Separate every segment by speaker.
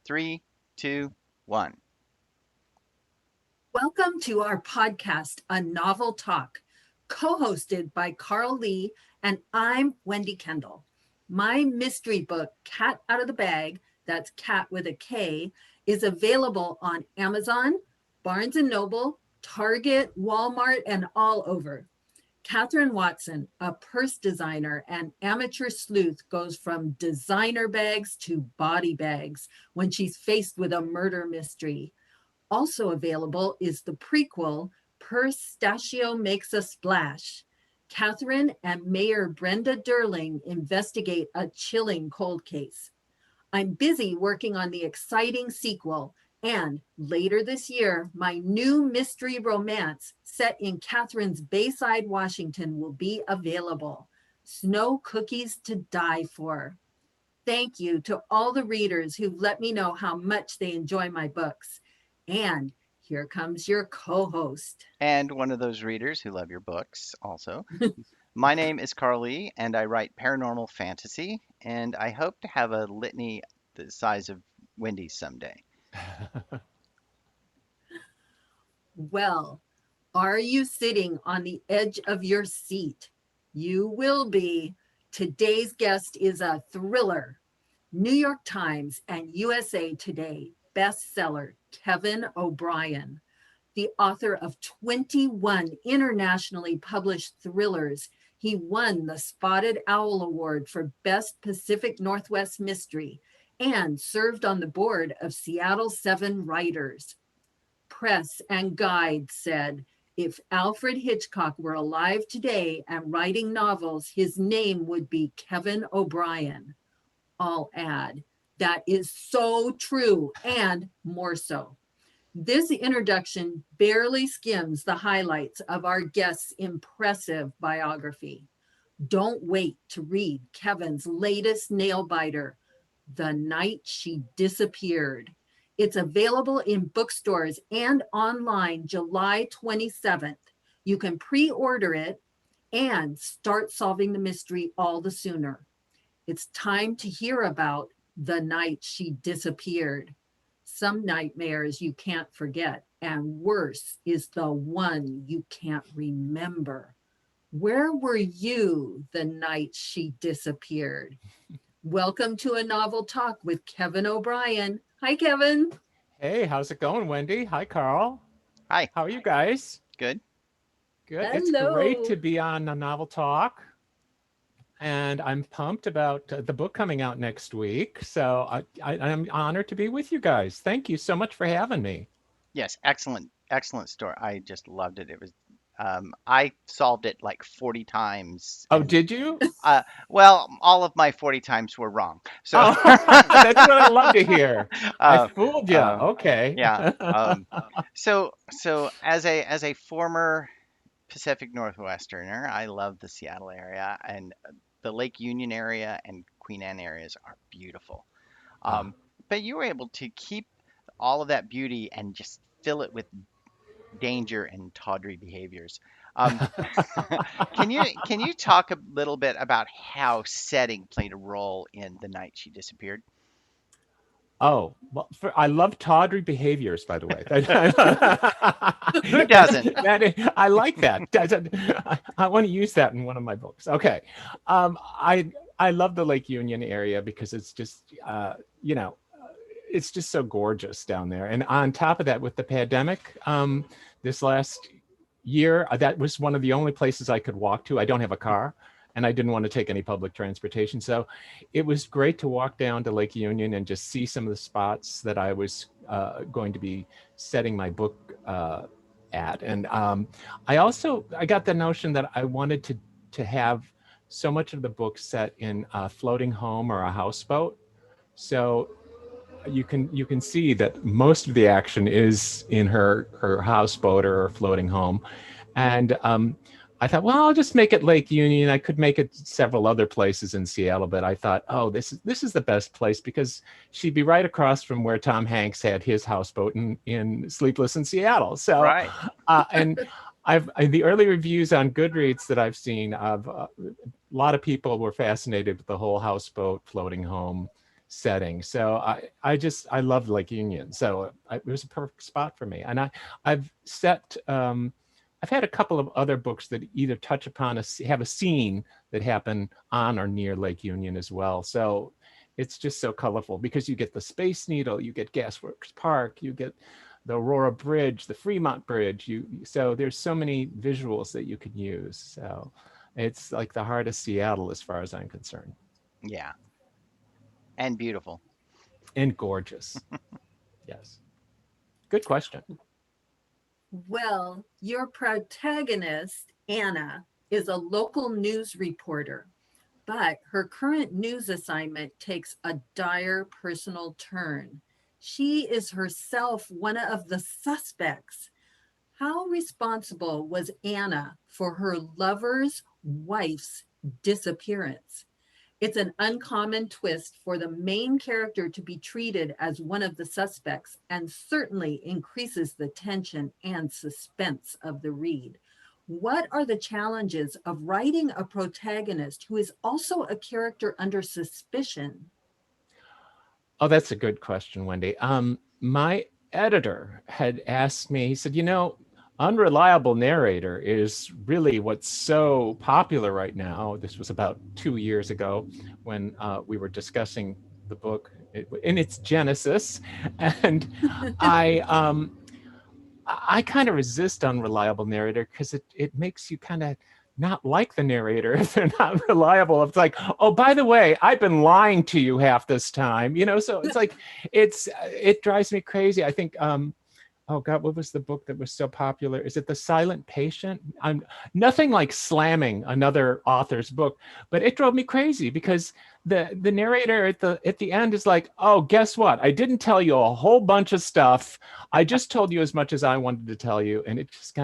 Speaker 1: Three, two, one.
Speaker 2: Welcome to our podcast, A Novel Talk, co hosted by Carl Lee, and I'm Wendy Kendall. My mystery book, Cat Out of the Bag, that's cat with a K, is available on Amazon, Barnes and Noble, Target, Walmart, and all over. Catherine Watson, a purse designer and amateur sleuth, goes from designer bags to body bags when she's faced with a murder mystery. Also available is the prequel, Pistachio Makes a Splash. Catherine and Mayor Brenda Durling investigate a chilling cold case. I'm busy working on the exciting sequel, and later this year, my new mystery romance set in Catherine's Bayside, Washington will be available. Snow Cookies to Die For. Thank you to all the readers who've let me know how much they enjoy my books. And here comes your co host.
Speaker 1: And one of those readers who love your books also. My name is Carly, and I write paranormal fantasy, and I hope to have a litany the size of Wendy's someday.
Speaker 2: Well, are you sitting on the edge of your seat? You will be. Today's guest is a thriller. New York Times and USA Today bestseller Kevin O'Brien, the author of 21 internationally published thrillers. He won the Spotted Owl Award for Best Pacific Northwest Mystery and served on the board of Seattle 7 Writers. Press and Guide said if Alfred Hitchcock were alive today and writing novels, his name would be Kevin O'Brien. I'll add, that is so true and more so. This introduction barely skims the highlights of our guest's impressive biography. Don't wait to read Kevin's latest nail biter, The Night She Disappeared. It's available in bookstores and online July 27th. You can pre-order it and start solving the mystery all the sooner. It's time to hear about The Night She Disappeared. Some nightmares you can't forget, and worse is the one you can't remember. Where were you the night she disappeared? Welcome to A Novel Talk with Kevin O'Brien. Hi, Kevin.
Speaker 3: Hey, how's it going, Wendy? Hi, Carl.
Speaker 1: Hi,
Speaker 3: How are you guys?
Speaker 1: good.
Speaker 3: Good. It's great
Speaker 2: Hello.
Speaker 3: to be on a Novel Talk, and I'm pumped about the book coming out next week. So I'm honored to be with you guys. Thank you so much for having me.
Speaker 1: Yes, excellent story. I just loved it. I solved it like 40 times,
Speaker 3: Oh,
Speaker 1: and
Speaker 3: did you?
Speaker 1: well, all of my 40 times were wrong. So,
Speaker 3: Oh, that's what I love to hear. I
Speaker 1: uh,
Speaker 3: fooled you.
Speaker 1: uh,
Speaker 3: Okay.
Speaker 1: yeah. So as a former Pacific Northwesterner, I love the Seattle area, and the Lake Union area and Queen Anne areas are beautiful.
Speaker 3: Ah.
Speaker 1: Um, but you were able to keep all of that beauty and just fill it with danger and tawdry behaviors. Um, can you talk a little bit about how setting played a role in the night she disappeared?
Speaker 3: Oh, well, I love tawdry behaviors, by the way.
Speaker 1: Who doesn't?
Speaker 3: I like that. I want to use that in one of my books. Okay. I love the Lake Union area because it's just, it's just so gorgeous down there. And on top of that, with the pandemic, this last year, that was one of the only places I could walk to. I don't have a car and I didn't want to take any public transportation. So it was great to walk down to Lake Union and just see some of the spots that I was going to be setting my book at. And I got the notion that I wanted to have so much of the book set in a floating home or a houseboat. So you can see that most of the action is in her houseboat or her floating home, and I thought, well, I'll just make it Lake Union. I could make it several other places in Seattle, but I thought, oh, this is the best place because she'd be right across from where Tom Hanks had his houseboat in Sleepless in Seattle. So,
Speaker 1: Right.
Speaker 3: and the early reviews on Goodreads that I've seen of a lot of people were fascinated with the whole houseboat floating home setting. So I loved Lake Union. So it was a perfect spot for me. And I've set, I've had a couple of other books that either touch upon have a scene that happen on or near Lake Union as well. So it's just so colorful because you get the Space Needle, you get Gasworks Park, you get the Aurora Bridge, the Fremont Bridge. So there's so many visuals that you can use. So it's like the heart of Seattle as far as I'm concerned,
Speaker 1: Yeah, and beautiful.
Speaker 3: and gorgeous. Yes. Good question.
Speaker 2: Well, your protagonist, Anna, is a local news reporter, but her current news assignment takes a dire personal turn. She is herself one of the suspects. How responsible was Anna for her lover's wife's disappearance? It's an uncommon twist for the main character to be treated as one of the suspects and certainly increases the tension and suspense of the read. What are the challenges of writing a protagonist who is also a character under suspicion?
Speaker 3: Oh, that's a good question, Wendy. My editor had asked me, he said, unreliable narrator is really what's so popular right now. This was about 2 years ago when we were discussing the book in its genesis. And I, I kind of resist unreliable narrator because it makes you kind of not like the narrator if they're not reliable. It's like, oh, by the way, I've been lying to you half this time, so it's like it drives me crazy. I think oh God, what was the book that was so popular? Is it The Silent Patient? I'm nothing like slamming another author's book, but it drove me crazy because the narrator at the end is like, oh, guess what? I didn't tell you a whole bunch of stuff. I just told you as much as I wanted to tell you, and it just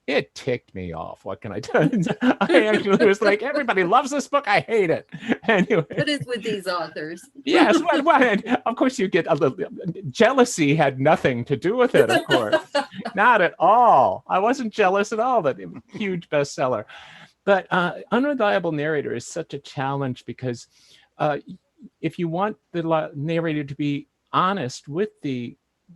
Speaker 3: it ticked me off. What can I tell you? I actually was like, everybody loves this book. I hate it. Anyway.
Speaker 2: What is with these authors?
Speaker 3: Yes, and of course you get a little jealousy had nothing to do with it, of course. Not at all. I wasn't jealous at all that it was a huge bestseller. But unreliable narrator is such a challenge because uh, if you want the narrator to be honest with the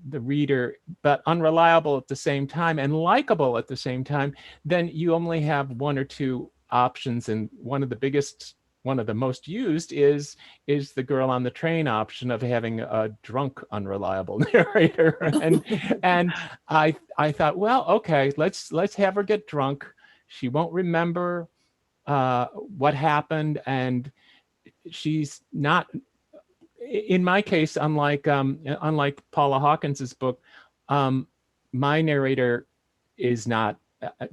Speaker 3: reader, but unreliable at the same time and likable at the same time, then you only have one or two options. And one of the most used is the girl on the train option of having a drunk unreliable narrator. And I thought, well, okay, let's have her get drunk. She won't remember what happened, and she's not, in my case, unlike Paula Hawkins's book, um, my narrator is not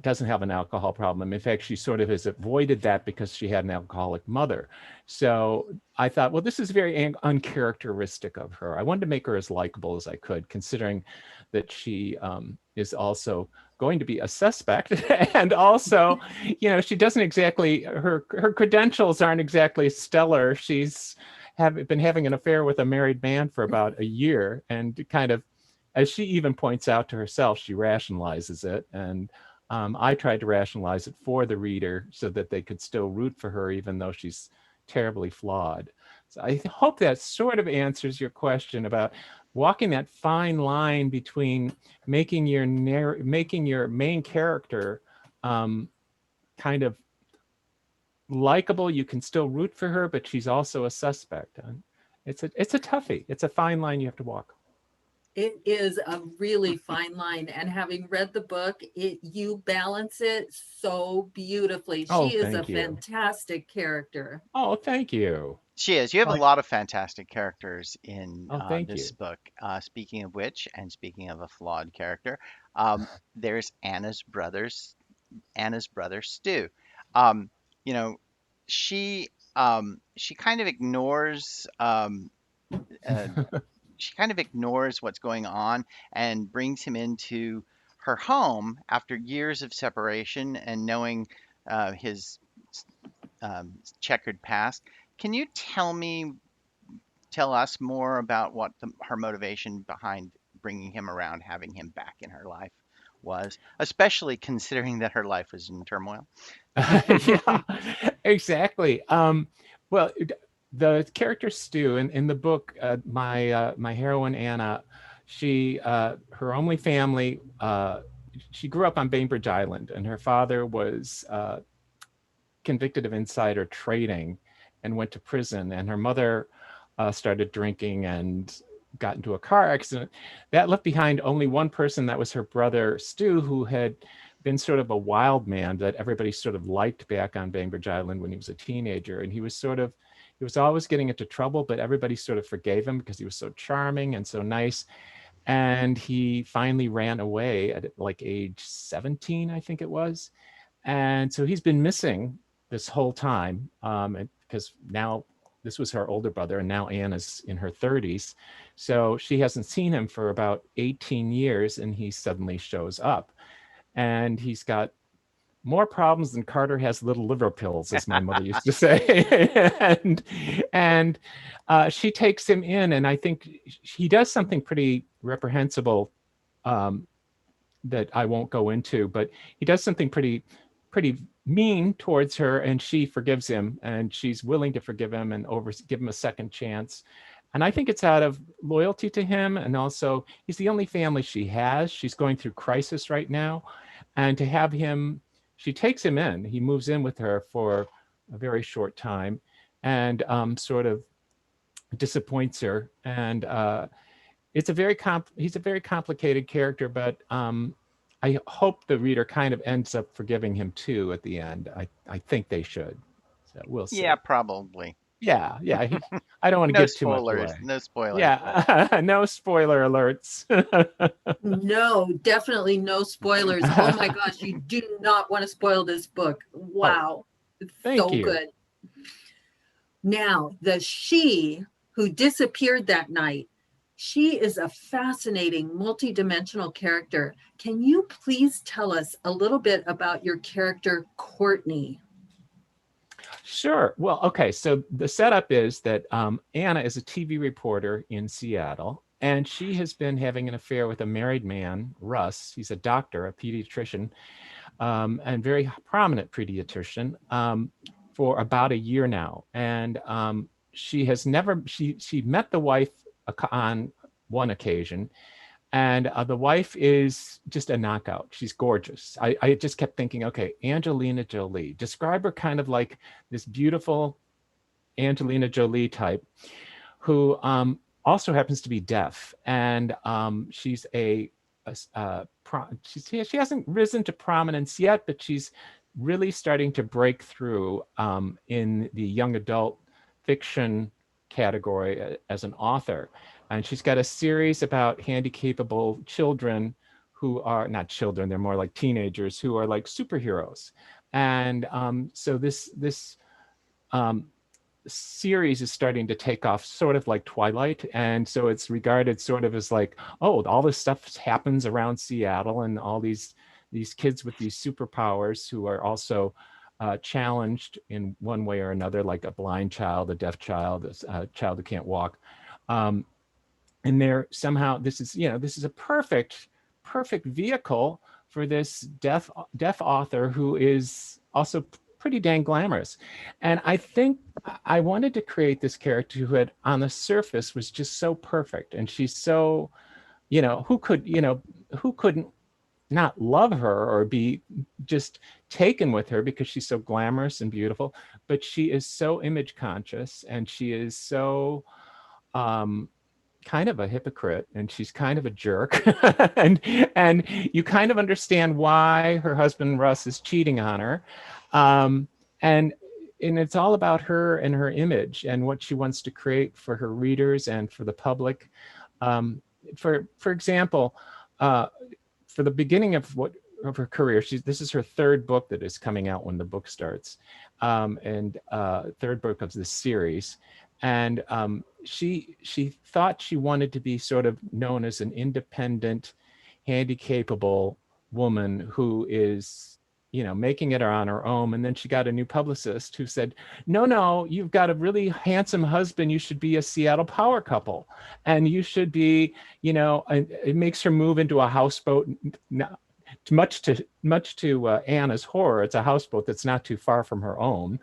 Speaker 3: doesn't have an alcohol problem. In fact, she sort of has avoided that because she had an alcoholic mother. So I thought, well, this is very uncharacteristic of her. I wanted to make her as likable as I could, considering that she is also going to be a suspect, and also, she doesn't exactly her credentials aren't exactly stellar. She's been having an affair with a married man for about a year, and kind of, as she even points out to herself, she rationalizes it. And I tried to rationalize it for the reader so that they could still root for her, even though she's terribly flawed. So I hope that sort of answers your question about walking that fine line between making your main character kind of likable. You can still root for her, but she's also a suspect. It's a toughie. It's a fine line you have to walk.
Speaker 2: It is a really fine line, and having read the book, you balance it so beautifully.
Speaker 3: Oh,
Speaker 2: She is a
Speaker 3: thank you.
Speaker 2: fantastic character.
Speaker 3: Oh, thank you.
Speaker 1: She is. You have a
Speaker 3: Oh,
Speaker 1: lot of fantastic characters in
Speaker 3: oh, thank
Speaker 1: this
Speaker 3: you.
Speaker 1: book. Speaking of which, and speaking of a flawed character, there's Anna's brother Stu. Um, you know, she kind of ignores uh, what's going on and brings him into her home after years of separation and knowing his checkered past. Can you tell us more about what her motivation behind bringing him around, having him back in her life was, especially considering that her life was in turmoil?
Speaker 3: Yeah, exactly. Well, the character Stu in the book, my heroine Anna, she her only family. She grew up on Bainbridge Island, and her father was convicted of insider trading and went to prison. And her mother started drinking and got into a car accident. That left behind only one person. That was her brother, Stu, who had been sort of a wild man that everybody sort of liked back on Bainbridge Island when he was a teenager. And he was always getting into trouble, but everybody sort of forgave him because he was so charming and so nice. And he finally ran away at like age 17, I think it was. And so he's been missing this whole time, because now this was her older brother, and now Anna's in her 30s. So she hasn't seen him for about 18 years, and he suddenly shows up. And he's got more problems than Carter has little liver pills, as my mother used to say. and she takes him in, and I think he does something pretty reprehensible, that I won't go into, but he does something pretty mean towards her, and she forgives him, and she's willing to forgive him and give him a second chance. And I think it's out of loyalty to him, and also he's the only family she has. She's going through crisis right now, and to have him, she takes him in. He moves in with her for a very short time, and sort of disappoints her. And it's a very he's a very complicated character, but I hope the reader kind of ends up forgiving him too at the end. I think they should. So we'll
Speaker 1: Yeah,
Speaker 3: see.
Speaker 1: probably.
Speaker 3: Yeah, yeah. I don't want to
Speaker 1: No
Speaker 3: give too much
Speaker 1: spoilers.
Speaker 3: away.
Speaker 1: No spoilers.
Speaker 3: Yeah, no spoiler alerts.
Speaker 2: No, definitely no spoilers. Oh my gosh, you do not want to spoil this book.
Speaker 3: Oh,
Speaker 2: Wow. It's
Speaker 3: thank
Speaker 2: so
Speaker 3: you.
Speaker 2: good. Now, the she who disappeared that night, she is a fascinating multidimensional character. Can you please tell us a little bit about your character, Courtney?
Speaker 3: Sure. Well, okay. So the setup is that Anna is a TV reporter in Seattle, and she has been having an affair with a married man, Russ. He's a doctor, a pediatrician, and very prominent pediatrician, for about a year now. And she has never she met the wife on one occasion, and the wife is just a knockout. She's gorgeous. I just kept thinking, okay, Angelina Jolie. Describe her kind of like this beautiful Angelina Jolie type, who also happens to be deaf, and she's she hasn't risen to prominence yet, but she's really starting to break through in the young adult fiction category as an author. And she's got a series about handy-capable children who are not children, they're more like teenagers who are like superheroes. And so this um, series is starting to take off sort of like Twilight. And so it's regarded sort of as like, oh, all this stuff happens around Seattle, and all these kids with these superpowers who are also challenged in one way or another, like a blind child, a deaf child, a child who can't walk. And they're somehow, this is a perfect vehicle for this deaf author who is also pretty dang glamorous. And I think I wanted to create this character who had, on the surface, was just so perfect. And she's so, who couldn't not love her or be just taken with her because she's so glamorous and beautiful. But she is so image conscious, and she is so kind of a hypocrite, and she's kind of a jerk. and you kind of understand why her husband Russ is cheating on her. And it's all about her and her image and what she wants to create for her readers and for the public. For example, for the beginning of her career, this is her third book that is coming out when the book starts, and third book of this series. And she thought she wanted to be sort of known as an independent, handy-capable woman who is, making it on her own. And then she got a new publicist who said, no, you've got a really handsome husband. You should be a Seattle power couple. And you should be, it makes her move into a houseboat. Much to Anna's horror, it's a houseboat that's not too far from her own.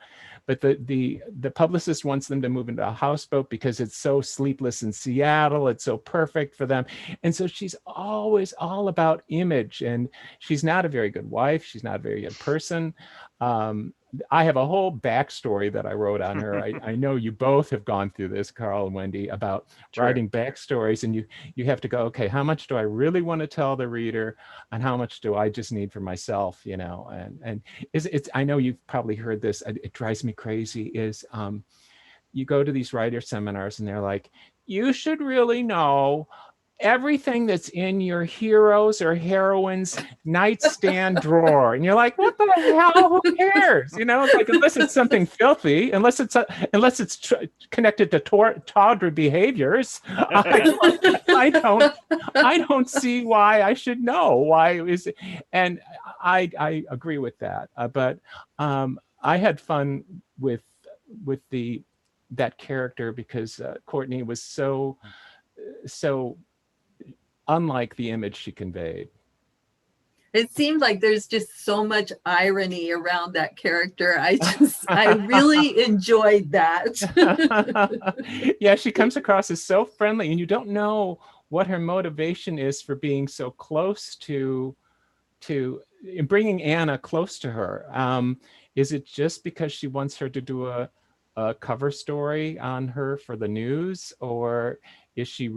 Speaker 3: but the publicist wants them to move into a houseboat because it's so sleepless in Seattle. It's so perfect for them. And so she's always all about image, and she's not a very good wife. She's not a very good person. I have a whole backstory that I wrote on her. I know you both have gone through this, Carl and Wendy, about
Speaker 1: True.
Speaker 3: writing backstories, and you have to go, okay, how much do I really want to tell the reader, and how much do I just need for myself, you know? And it's I know you've probably heard this. It drives me crazy. Is you go to these writer seminars, and they're like, you should really know everything that's in your heroes or heroines nightstand drawer, and you're like, what the hell, who cares, you know? It's like, unless it's something filthy, unless it's connected to tawdry behaviors, I don't see why I should know. Why is it? And I agree with that, but I had fun with that character because Courtney was so unlike the image she conveyed.
Speaker 2: It seemed like there's just so much irony around that character. I really enjoyed that.
Speaker 3: Yeah, she comes across as so friendly, and you don't know what her motivation is for being so close to bringing Anna close to her. Is it just because she wants her to do a cover story on her for the news, or does she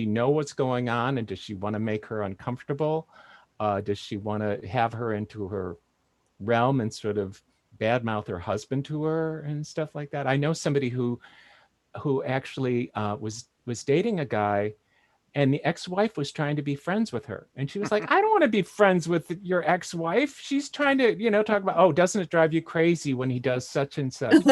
Speaker 3: know what's going on, and does she want to make her uncomfortable? Does she want to have her into her realm and sort of badmouth her husband to her and stuff like that? I know somebody who actually was dating a guy, and the ex-wife was trying to be friends with her, and she was like, I don't want to be friends with your ex-wife. She's trying to, you know, talk about, oh, doesn't it drive you crazy when he does such and such?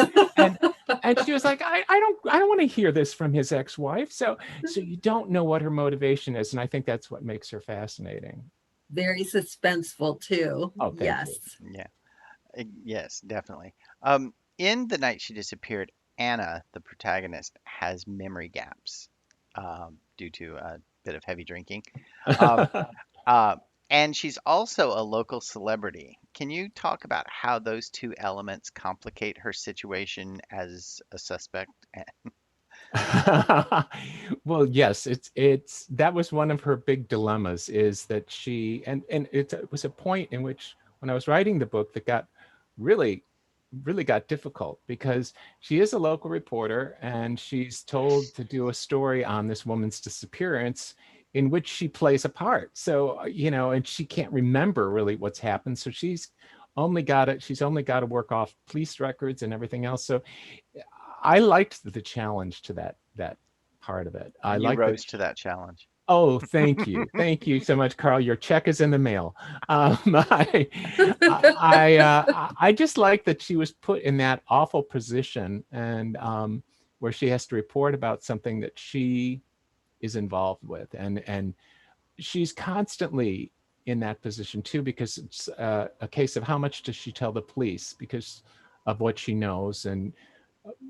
Speaker 3: And she was like, I don't want to hear this from his ex-wife. So you don't know what her motivation is, and I think that's what makes her fascinating.
Speaker 2: Very suspenseful too.
Speaker 3: Oh, thank you.
Speaker 1: Yeah. Yes, definitely. In The Night She Disappeared, Anna, the protagonist, has memory gaps due to a bit of heavy drinking. Um, and she's also a local celebrity. Can you talk about how those two elements complicate her situation as a suspect?
Speaker 3: Well, yes, it's that was one of her big dilemmas, is that she and it was a point in which, when I was writing the book, that got really got difficult, because she is a local reporter, and she's told to do a story on this woman's disappearance in which she plays a part. So, you know, and she can't remember really what's happened. So she's only got to work off police records and everything else. So I liked the challenge to that part of it. I
Speaker 1: You
Speaker 3: like
Speaker 1: rose to that challenge.
Speaker 3: Oh, thank you. Thank you so much, Carl. Your check is in the mail. I just like that she was put in that awful position, and where she has to report about something that she is involved with, and she's constantly in that position too, because it's a case of how much does she tell the police because of what she knows, and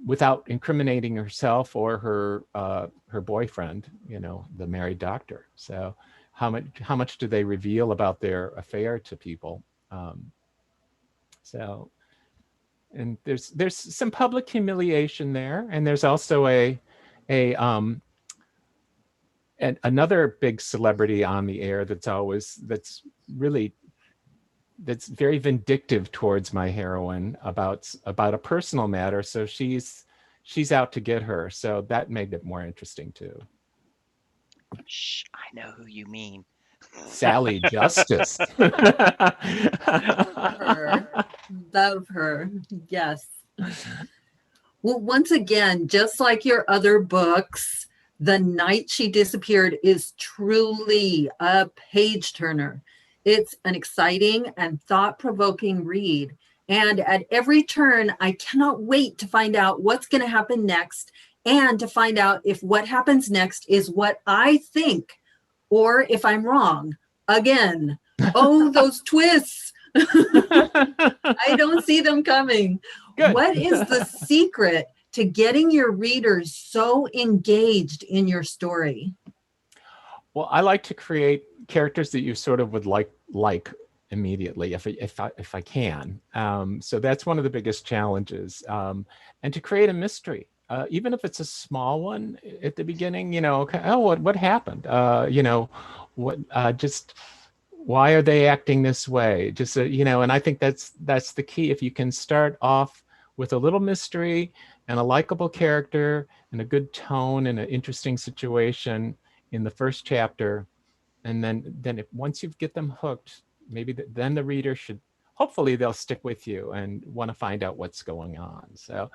Speaker 3: without incriminating herself or her boyfriend, you know, the married doctor. So how much do they reveal about their affair to people? So, and there's some public humiliation there, and there's also and another big celebrity on the air that's very vindictive towards my heroine about a personal matter. So she's out to get her. So that made it more interesting too.
Speaker 1: Shh, I know who you mean.
Speaker 3: Sally Justice.
Speaker 2: Love her. Yes. Well, once again, just like your other books, The Night She Disappeared is truly a page turner. It's an exciting and thought-provoking read. And at every turn, I cannot wait to find out what's going to happen next, and to find out if what happens next is what I think, or if I'm wrong. Again, oh, those twists. I don't see them coming.
Speaker 3: Good.
Speaker 2: What is the secret to getting your readers so engaged in your story?
Speaker 3: Well, I like to create characters that you sort of would like, immediately if I can. So that's one of the biggest challenges. And to create a mystery, even if it's a small one at the beginning, okay, oh, what happened? What just why are they acting this way? Just and I think that's the key. If you can start off with a little mystery and a likable character and a good tone and an interesting situation in the first chapter, and then if once you get them hooked, maybe then the reader should, hopefully they'll stick with you and want to find out what's going on. So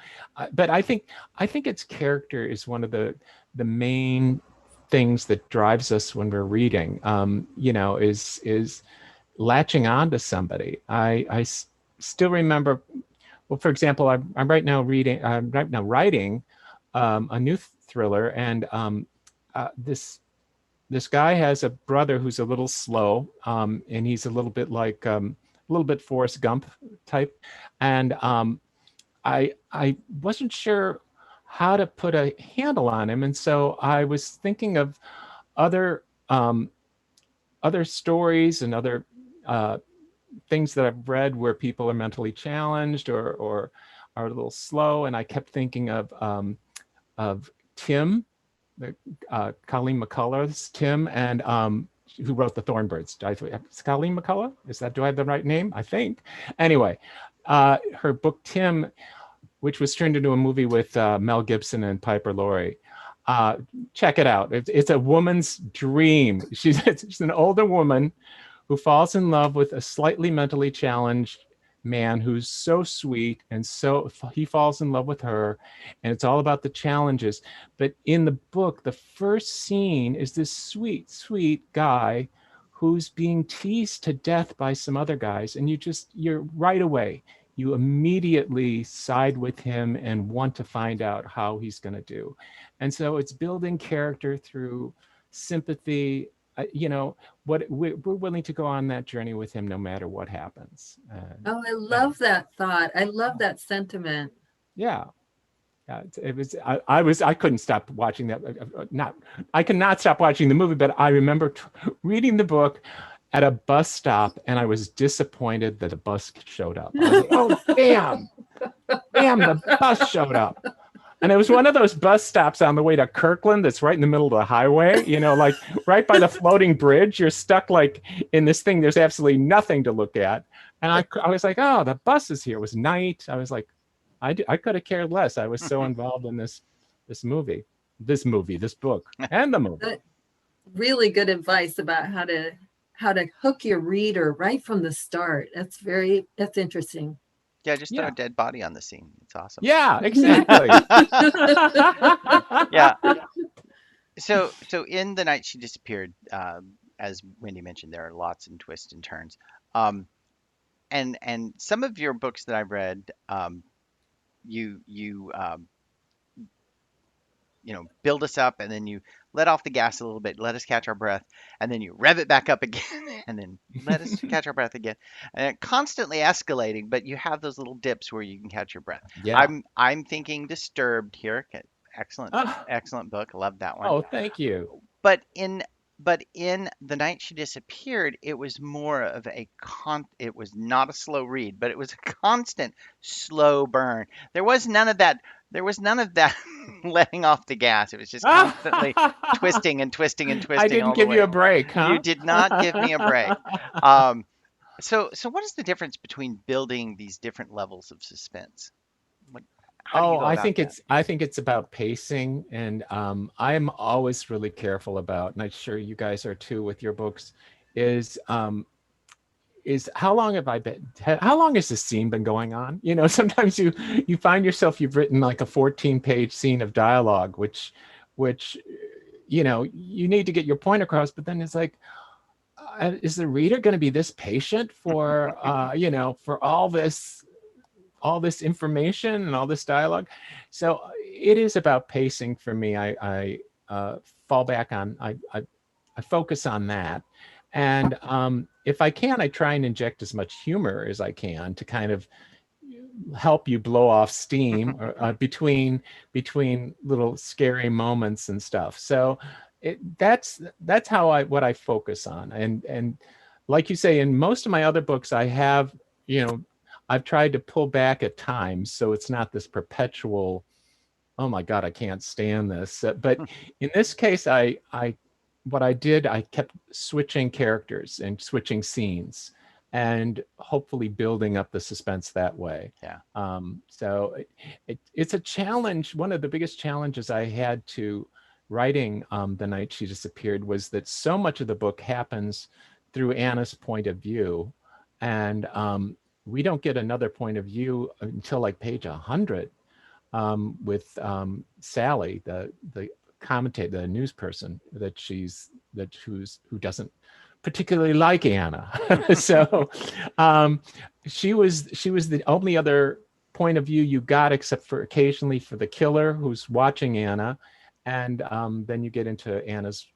Speaker 3: but I think its character is one of the main things that drives us when we're reading, is latching on to somebody. Still remember, well, for example, I'm right now writing a new thriller, and this guy has a brother who's a little slow, and he's a little bit like a little bit Forrest Gump type, and I wasn't sure how to put a handle on him, and so I was thinking of other other stories and other things that I've read where people are mentally challenged or are a little slow, and I kept thinking of Tim, Colleen McCullough's Tim, and who wrote The Thornbirds. Is Colleen McCullough? Do I have the right name? I think. Anyway, her book Tim, which was turned into a movie with Mel Gibson and Piper Laurie. Check it out. It's a woman's dream. She's an older woman who falls in love with a slightly mentally challenged man who's so sweet, and so he falls in love with her, and it's all about the challenges. But in the book, the first scene is this sweet guy who's being teased to death by some other guys, and you're right away, you immediately side with him and want to find out how he's going to do. And so it's building character through sympathy. We're willing to go on that journey with him no matter what happens.
Speaker 2: Oh, I love that thought. I love that sentiment.
Speaker 3: Yeah. It was. I couldn't stop watching that. I cannot stop watching the movie. But I remember reading the book at a bus stop, and I was disappointed that a bus showed up. I was like, oh, damn, the bus showed up. And it was one of those bus stops on the way to Kirkland that's right in the middle of the highway, like right by the floating bridge. You're stuck like in this thing. There's absolutely nothing to look at. And I was like, oh, the bus is here. It was night. I was like, I could have cared less. I was so involved in this movie, this book, and the movie.
Speaker 2: Really good advice about how to hook your reader right from the start. That's interesting.
Speaker 1: Yeah, just throw a dead body on the scene. It's awesome.
Speaker 3: Yeah, exactly.
Speaker 1: Yeah. So in The Night She Disappeared, as Wendy mentioned, there are lots and twists and turns. And some of your books that I've read, you build us up, and then you let off the gas a little bit, let us catch our breath, and then you rev it back up again, and then let us catch our breath again, and constantly escalating. But you have those little dips where you can catch your breath.
Speaker 3: Yeah.
Speaker 1: I'm thinking Disturbed here. Excellent book. Love that one.
Speaker 3: Oh, thank you.
Speaker 1: But in The Night She Disappeared, it was more of it was not a slow read, but it was a constant slow burn. There was none of that letting off the gas. It was just constantly twisting and twisting and twisting.
Speaker 3: I didn't give you a break, huh?
Speaker 1: You did not give me a break. So what is the difference between building these different levels of suspense?
Speaker 3: I think it's about pacing, and I'm always really careful about, and I'm sure you guys are too with your books, is how long has this scene been going on? Sometimes you find yourself, you've written like a 14-page scene of dialogue, which you need to get your point across, but then it's like, is the reader going to be this patient for for all this information and all this dialogue? So it is about pacing for me. I fall back on, I focus on that. And if I can, I try and inject as much humor as I can to kind of help you blow off steam between little scary moments and stuff. So that's what I focus on. And like you say, in most of my other books, I have, I've tried to pull back at times, so it's not this perpetual, oh my God, I can't stand this. But in this case, what I did, I kept switching characters and switching scenes, and hopefully building up the suspense that way.
Speaker 1: Yeah.
Speaker 3: So it's a challenge. One of the biggest challenges I had to writing The Night She Disappeared was that so much of the book happens through Anna's point of view, and we don't get another point of view until like page 100, with Sally, the commentator, the news person who doesn't particularly like Anna. So she was the only other point of view you got, except for occasionally for the killer who's watching Anna, and then you get into Anna's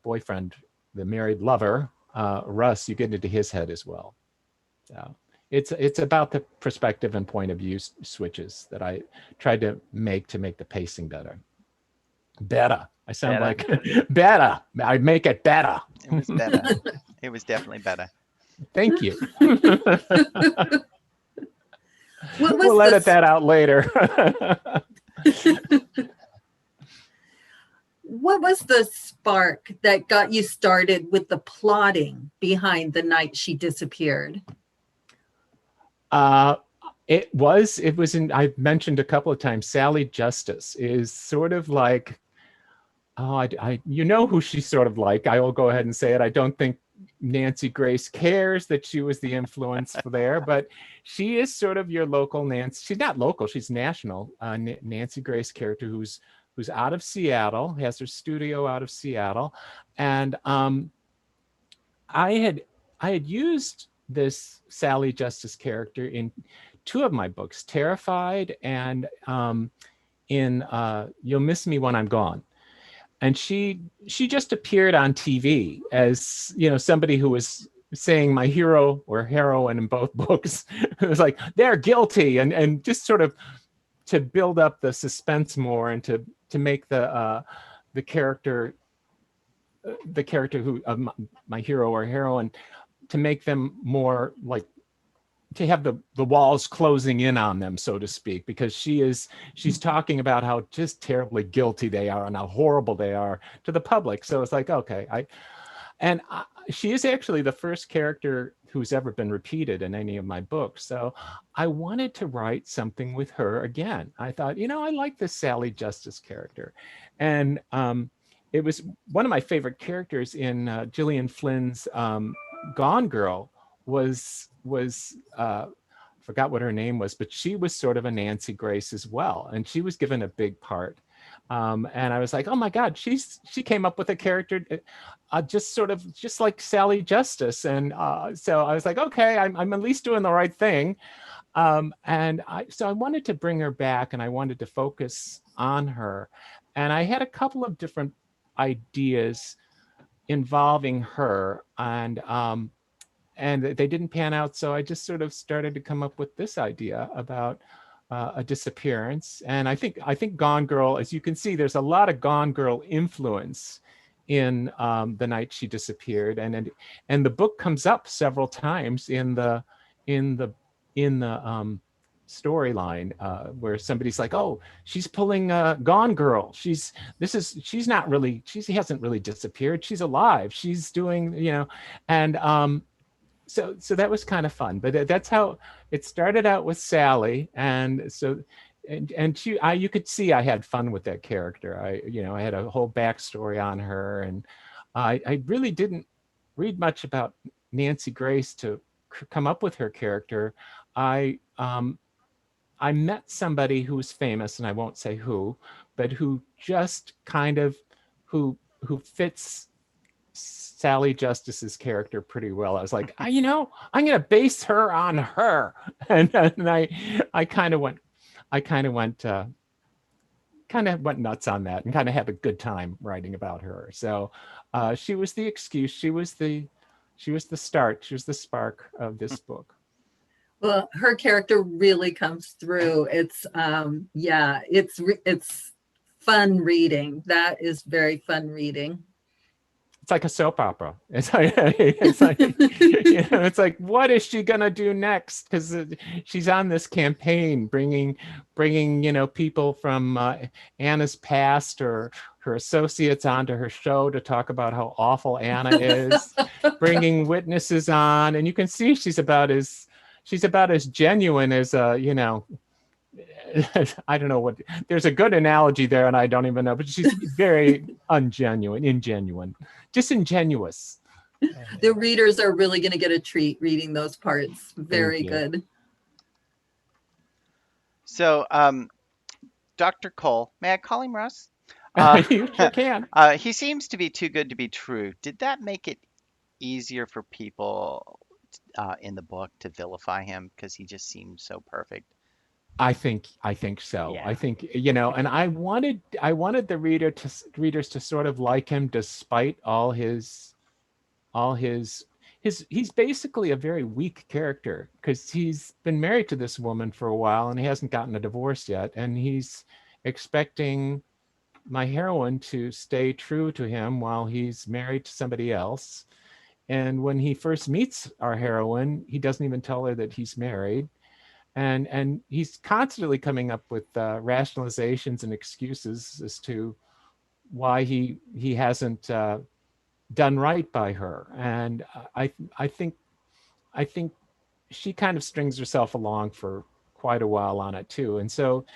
Speaker 3: boyfriend, the married lover, Russ. You get into his head as well. So it's about the perspective and point of view switches that I tried to make the pacing better. Better. I sound
Speaker 1: Better.
Speaker 3: like better. I make it better.
Speaker 1: It was better. It was definitely better.
Speaker 3: Thank you.
Speaker 2: What was
Speaker 3: We'll edit that out later.
Speaker 2: What was the spark that got you started with the plotting behind The Night She Disappeared?
Speaker 3: It was I've mentioned a couple of times, Sally Justice is sort of like, you know who she's sort of like. I will go ahead and say it. I don't think Nancy Grace cares that she was the influence there, but she is sort of your local Nancy. She's not local, she's national. Nancy Grace character who's out of Seattle, has her studio out of Seattle. And I had used this Sally Justice character in two of my books, Terrified and in You'll Miss Me When I'm Gone. And she just appeared on TV as, somebody who was saying my hero or heroine in both books. It was like, they're guilty, and just sort of to build up the suspense more, and to make the character who my hero or heroine, to make them more like, to have the walls closing in on them, so to speak, because she's talking about how just terribly guilty they are and how horrible they are to the public. So it's like, okay, she is actually the first character who's ever been repeated in any of my books. So I wanted to write something with her again. I thought, I like this Sally Justice character. And it was one of my favorite characters in Gillian Flynn's Gone Girl was forgot what her name was, but she was sort of a Nancy Grace as well. And she was given a big part. And I was like, oh my God, she came up with a character just like Sally Justice. And so I was like, okay, I'm at least doing the right thing. So I wanted to bring her back, and I wanted to focus on her. And I had a couple of different ideas involving her, and they didn't pan out. So I just sort of started to come up with this idea about a disappearance. And I think Gone Girl, as you can see, there's a lot of Gone Girl influence in The Night She Disappeared, and the book comes up several times in the storyline, where somebody's like, oh, she's pulling Gone Girl. She hasn't really disappeared. She's alive. She's doing, and so that was kind of fun. But that's how it started out with Sally. And so, and you could see I had fun with that character. I had a whole backstory on her, and I really didn't read much about Nancy Grace to come up with her character. I met somebody who was famous, and I won't say who, but who just kind of who fits Sally Justice's character pretty well. I was like, I'm going to base her on her, and I kind of went nuts on that, and kind of had a good time writing about her. So she was the excuse. She was the start. She was the spark of this book.
Speaker 2: Well, her character really comes through. It's it's fun reading. That is very fun reading.
Speaker 3: it's like a soap opera. It's like what is she gonna do next? Because she's on this campaign, bringing people from Anna's past or her associates onto her show to talk about how awful Anna is, bringing witnesses on, and you can see she's about as genuine as I don't know what. There's a good analogy there, and I don't even know. But she's very ingenuine, disingenuous.
Speaker 2: The readers are really going to get a treat reading those parts. Very good.
Speaker 1: So, Dr. Cole, may I call him Russ?
Speaker 3: You sure can.
Speaker 1: He seems to be too good to be true. Did that make it easier for people in the book to vilify him because he just seemed so perfect?
Speaker 3: I think so.
Speaker 1: Yeah.
Speaker 3: I think and I wanted the readers to sort of like him despite all his he's basically a very weak character because he's been married to this woman for a while and he hasn't gotten a divorce yet, and he's expecting my heroine to stay true to him while he's married to somebody else. And when he first meets our heroine, he doesn't even tell her that he's married. And he's constantly coming up with rationalizations and excuses as to why he hasn't done right by her. And I think she kind of strings herself along for quite a while on it too. And so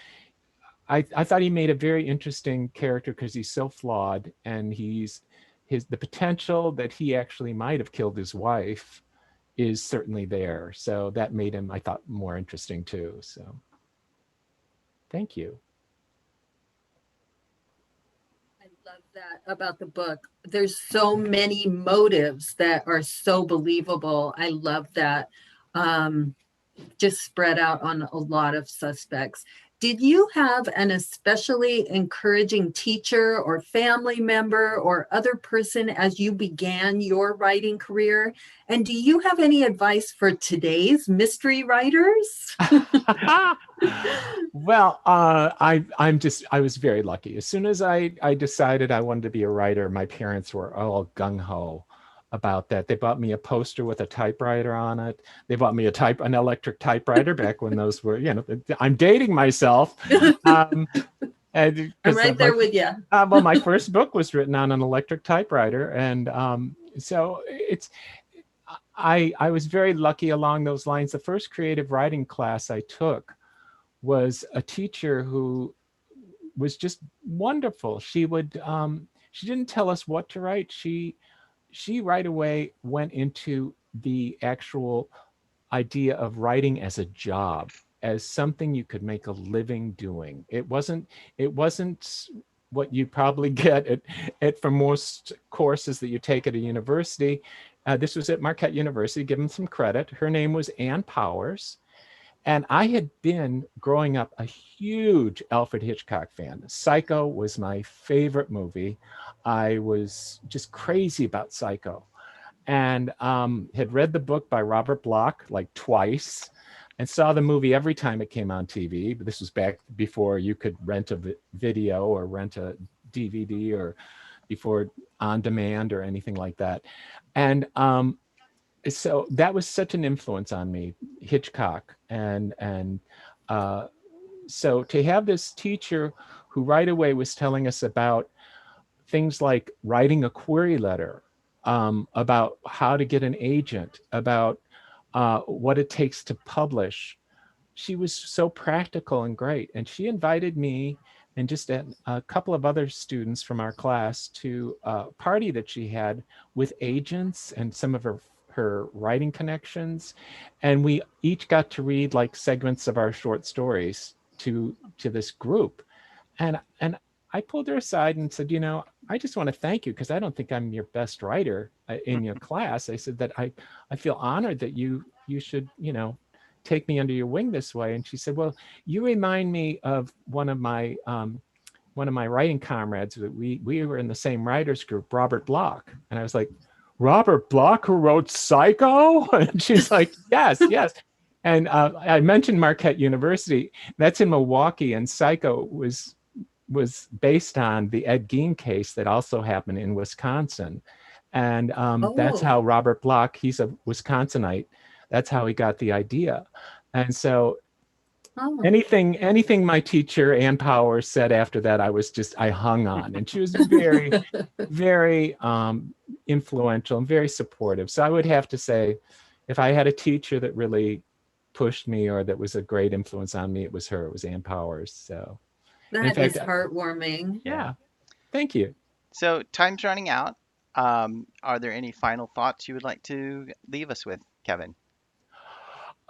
Speaker 3: I thought he made a very interesting character because he's so flawed, and the potential that he actually might have killed his wife is certainly there. So that made him, I thought, more interesting too. So thank you.
Speaker 2: I love that about the book. There's so many motives that are so believable. I love that. Just spread out on a lot of suspects. Did you have an especially encouraging teacher or family member or other person as you began your writing career? And do you have any advice for today's mystery writers?
Speaker 3: Well, I was very lucky. As soon as I decided I wanted to be a writer, my parents were all gung-ho about that. They bought me a poster with a typewriter on it. They bought me an electric typewriter back when those were, I'm dating myself.
Speaker 2: I'm right there with you.
Speaker 3: Well, my first book was written on an electric typewriter. And so I was very lucky along those lines. The first creative writing class I took was a teacher who was just wonderful. She didn't tell us what to write. She right away went into the actual idea of writing as a job, as something you could make a living doing. It wasn't what you probably get at for most courses that you take at a university. This was at Marquette University. Give them some credit. Her name was Ann Powers. And I had been growing up a huge Alfred Hitchcock fan. Psycho was my favorite movie. I was just crazy about Psycho, and had read the book by Robert Bloch like twice, and saw the movie every time it came on TV. But this was back before you could rent a video or rent a DVD, or before on demand or anything like that. And so that was such an influence on me, Hitchcock. And so to have this teacher who right away was telling us about things like writing a query letter, about how to get an agent, about what it takes to publish. She was so practical and great. And she invited me and just a couple of other students from our class to a party that she had with agents and some of her writing connections. And we each got to read like segments of our short stories to this group. And I pulled her aside and said, I just want to thank you, because I don't think I'm your best writer in your class. I said that I feel honored that you should, take me under your wing this way. And she said, well, you remind me of one of my writing comrades. That we were in the same writers group, Robert Bloch. And I was like, Robert Bloch, who wrote Psycho? And she's like, yes. And I mentioned Marquette University. That's in Milwaukee, and Psycho was was based on the Ed Gein case that also happened in Wisconsin. And that's
Speaker 2: Oh,
Speaker 3: how Robert Bloch, he's a Wisconsinite, that's how he got the idea. And so
Speaker 2: oh.
Speaker 3: anything my teacher, Ann Powers, said after that, I hung on. And she was very, very influential and very supportive. So I would have to say, if I had a teacher that really pushed me or that was a great influence on me, it was her. It was Ann Powers. So, in
Speaker 2: That
Speaker 3: fact,
Speaker 2: is heartwarming.
Speaker 3: yeah, thank you.
Speaker 1: So time's running out. Are there any final thoughts you would like to leave us with, Kevin?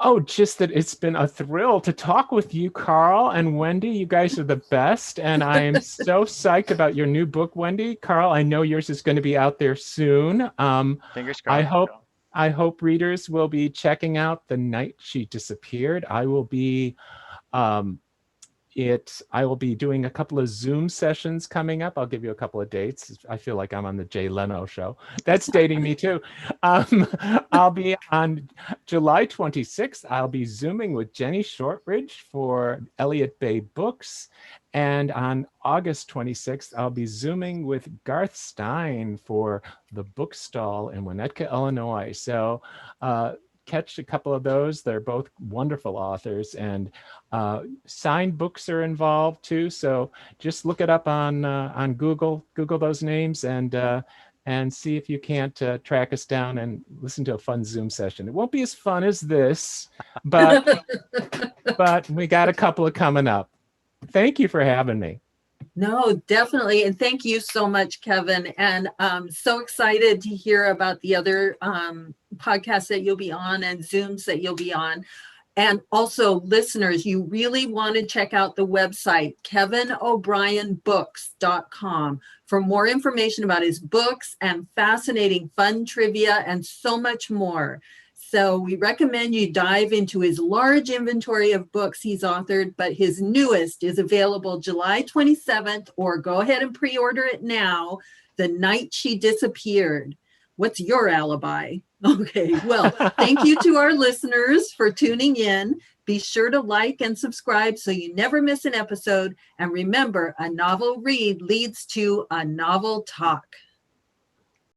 Speaker 3: Oh, just that it's been a thrill to talk with you, Carl and Wendy. You guys are the best. And I am so psyched about your new book, Wendy. Carl, I know yours is going to be out there soon.
Speaker 1: Fingers
Speaker 3: I
Speaker 1: crossed.
Speaker 3: hope I hope readers will be checking out The Night She Disappeared. I will be um, I will be doing a couple of Zoom sessions coming up. I'll give you a couple of dates. I feel like I'm on the Jay Leno show. That's dating me too. Um, I'll be on July 26th. I'll be Zooming with Jenny Shortridge for Elliott Bay Books. And on August 26th, I'll be Zooming with Garth Stein for The Bookstall in Winnetka, Illinois. So catch a couple of those. They're both wonderful authors, and signed books are involved too. So just look it up on Google those names, and see if you can't track us down and listen to a fun Zoom session. It won't be as fun as this, but we got a couple of coming up. Thank you for having me.
Speaker 2: No, definitely. And thank you so much, Kevin. And I'm so excited to hear about the other podcasts that you'll be on and Zooms that you'll be on. And also, listeners, you really want to check out the website, KevinO'BrienBooks.com, for more information about his books and fascinating fun trivia and so much more. So we recommend you dive into his large inventory of books he's authored, but his newest is available July 27th, or go ahead and pre-order it now, The Night She Disappeared. What's your alibi? Okay, well, thank you to our listeners for tuning in. Be sure to like and subscribe so you never miss an episode. And remember, a novel read leads to a novel talk.